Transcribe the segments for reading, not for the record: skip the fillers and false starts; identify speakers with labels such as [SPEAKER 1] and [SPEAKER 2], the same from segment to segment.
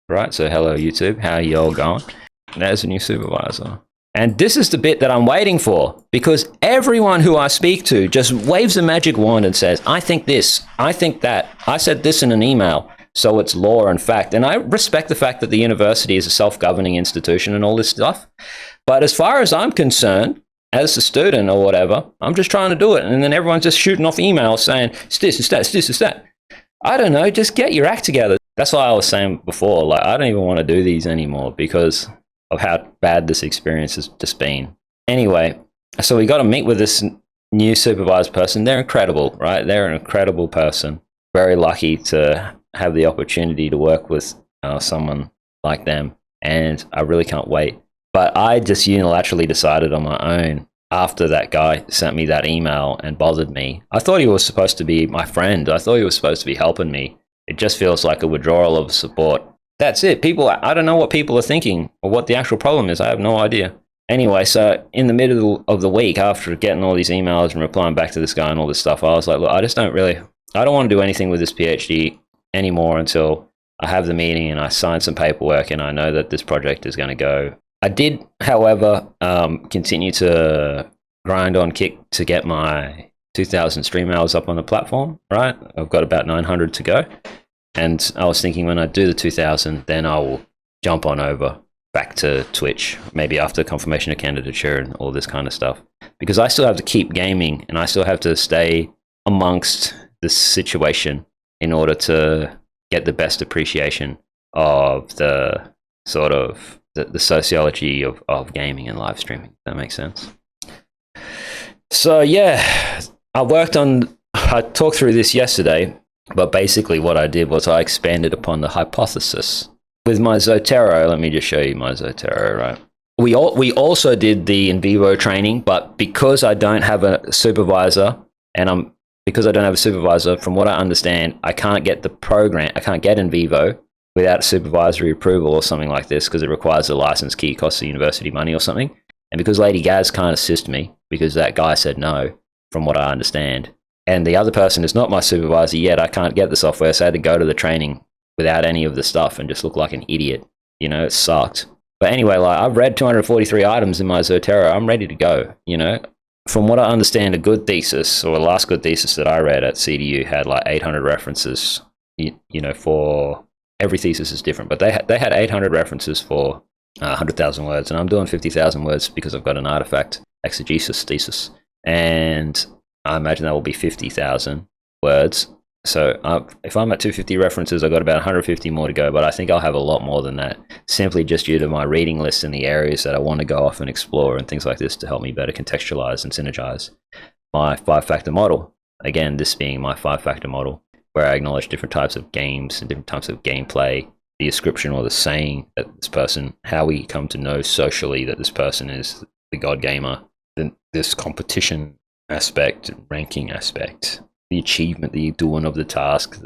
[SPEAKER 1] right? So hello YouTube, how are you all going? There's a new supervisor. And this is the bit that I'm waiting for, because everyone who I speak to just waves a magic wand and says, I think this, I think that, I said this in an email, so it's law and fact. And I respect the fact that the university is a self-governing institution and all this stuff. But as far as I'm concerned, as a student or whatever, I'm just trying to do it. And then everyone's just shooting off emails saying, it's this, it's that, it's this, it's that. I don't know, just get your act together. That's why I was saying before, like, I don't even want to do these anymore because of how bad this experience has just been. Anyway, so we got to meet with this new supervised person. They're incredible, right? They're an incredible person. Very lucky to have the opportunity to work with someone like them. And I really can't wait. But I just unilaterally decided on my own after that guy sent me that email and bothered me. I thought he was supposed to be my friend. I thought he was supposed to be helping me. It just feels like a withdrawal of support. That's it. People, I don't know what people are thinking or what the actual problem is. I have no idea. Anyway, so in the middle of the week, after getting all these emails and replying back to this guy and all this stuff, I was like, look, I don't want to do anything with this PhD anymore until I have the meeting and I sign some paperwork and I know that this project is going to go. I did, however, continue to grind on Kick to get my 2,000 stream hours up on the platform, right? I've got about 900 to go. And I was thinking when I do the 2,000, then I will jump on over back to Twitch, maybe after confirmation of candidature and all this kind of stuff. Because I still have to keep gaming and I still have to stay amongst this situation in order to get the best appreciation of the sort of the sociology of gaming and live streaming. That makes sense. So yeah, I talked through this yesterday. But basically what I did was I expanded upon the hypothesis. With my Zotero, let me just show you my Zotero, right? We also did the in vivo training, but because I don't have a supervisor, from what I understand, I can't get in vivo without supervisory approval or something like this, because it requires a license key, costs the university money or something. And because Lady Gaz can't assist me, because that guy said no, from what I understand, and the other person is not my supervisor yet, I can't get the software, so I had to go to the training without any of the stuff and just look like an idiot. You know, it sucked. But anyway, like, I've read 243 items in my Zotero. I'm ready to go, you know. From what I understand, a good thesis, or the last good thesis that I read at CDU had like 800 references, you know, for every thesis is different, but they had 800 references for 100,000 words, and I'm doing 50,000 words because I've got an artifact exegesis thesis. And I imagine that will be 50,000 words. So if I'm at 250 references, I've got about 150 more to go, but I think I'll have a lot more than that, simply just due to my reading list in the areas that I want to go off and explore and things like this to help me better contextualize and synergize my 5-factor model. Again, this being my 5-factor model, where I acknowledge different types of games and different types of gameplay, the description or the saying that this person, how we come to know socially that this person is the god gamer, this competition aspect, ranking aspect, the achievement, the doing of the task,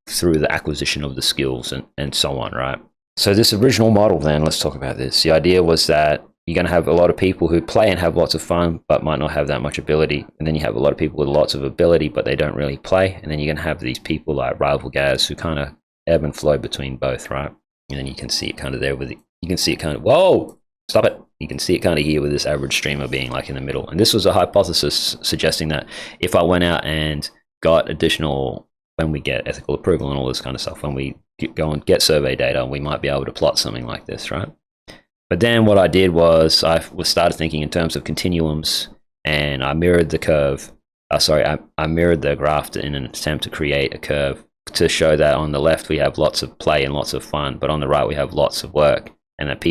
[SPEAKER 1] through the acquisition of the skills and so on, right? So this original model then, let's talk about this. The idea was that you're going to have a lot of people who play and have lots of fun, but might not have that much ability. And then you have a lot of people with lots of ability, but they don't really play. And then you're going to have these people like Rival Gaz who kind of ebb and flow between both, right? And then you can see it kind of there you can see it kind of, whoa, stop it. You can see it kind of here with this average streamer being like in the middle. And this was a hypothesis suggesting that if I went out and got additional, when we get ethical approval and all this kind of stuff, when we go and get survey data, we might be able to plot something like this, right? But then what I did was I started thinking in terms of continuums, and I mirrored the curve. I mirrored the graph in an attempt to create a curve to show that on the left we have lots of play and lots of fun, but on the right we have lots of work. And that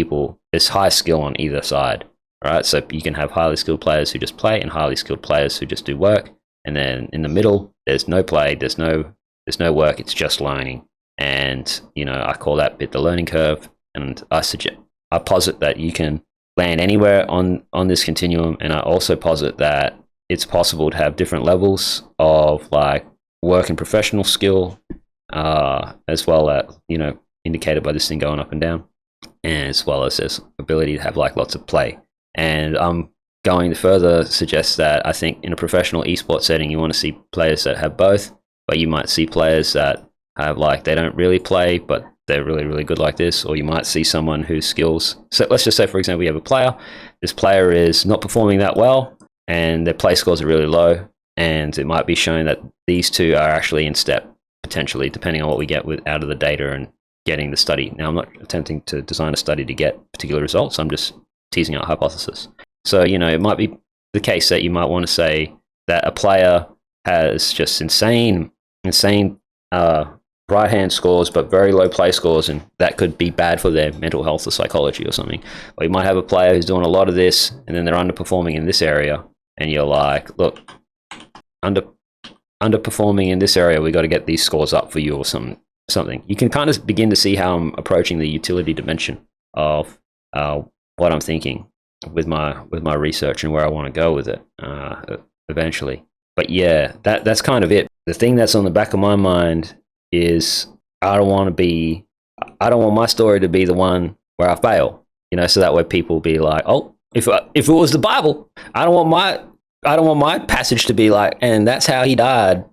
[SPEAKER 1] there's high skill on either side, right? So you can have highly skilled players who just play and highly skilled players who just do work. And then in the middle, there's no play, there's no work, it's just learning. And, you know, I call that bit the learning curve. And I posit that you can land anywhere on this continuum. And I also posit that it's possible to have different levels of like work and professional skill, as well as, you know, indicated by this thing going up and down, as well as this ability to have like lots of play. And I'm going to further suggest that I think in a professional esports setting, you want to see players that have both, but you might see players that have like, they don't really play, but they're really, really good like this. Or you might see someone whose skills, so let's just say, for example, you have a player. This player is not performing that well, and their play scores are really low. And it might be shown that these two are actually in step, potentially, depending on what we get out of the data and getting the study. Now, I'm not attempting to design a study to get particular results. I'm just teasing out a hypothesis. So, it might be the case that you might want to say that a player has just insane right-hand scores, but very low play scores, and that could be bad for their mental health or psychology or something. Or you might have a player who's doing a lot of this, and then they're underperforming in this area, and you're like, look, underperforming in this area, we got to get these scores up for you or something. You can kind of begin to see how I'm approaching the utility dimension of what I'm thinking with my research and where I want to go with it eventually. But yeah, that's kind of it. The thing that's on the back of my mind is I don't want my story to be the one where I fail. So that way people will be like, oh, if it was the Bible, I don't want my passage to be like, and that's how he died,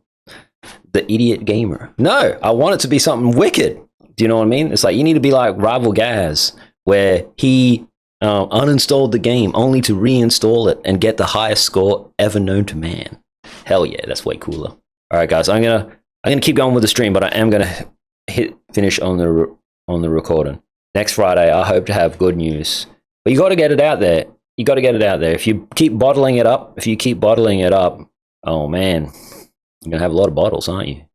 [SPEAKER 1] the idiot gamer. No, I want it to be something wicked. Do you know what I mean? It's like you need to be like Rival Gaz, where he uninstalled the game only to reinstall it and get the highest score ever known to man. Hell yeah, that's way cooler. All right, guys, I'm gonna keep going with the stream, but I am gonna hit finish on the recording. Next Friday, I hope to have good news, but you got to get it out there. You got to get it out there. If you keep bottling it up, oh man, you're gonna have a lot of bottles, aren't you?